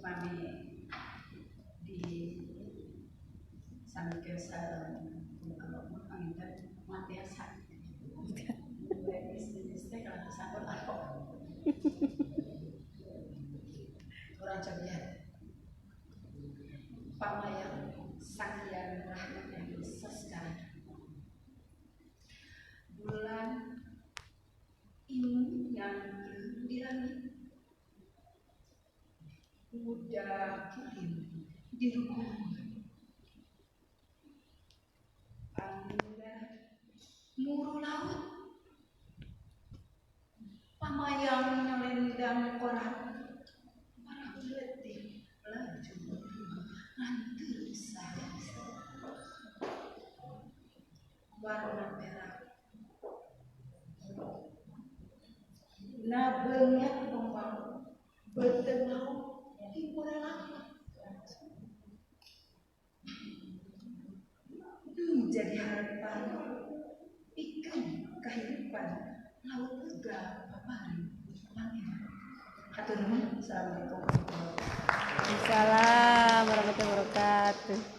mami di sambil kesaran kalau mau angin mati asal istri kalau sangkut aku orang cepat pamayang sang yang rahmat yang besar sekali bulan ini yang di langit udah kirim di rumah anda muru laut pamayang nyelendang korak para letih laju ngantur saya warna merah nabengnya pembang bertenau di bola jadi harapan ikan kehidupan laut juga papari pangeran. Hatur nuhun. Assalamualaikum Waalaikumsalam warahmatullahi wabarakatuh.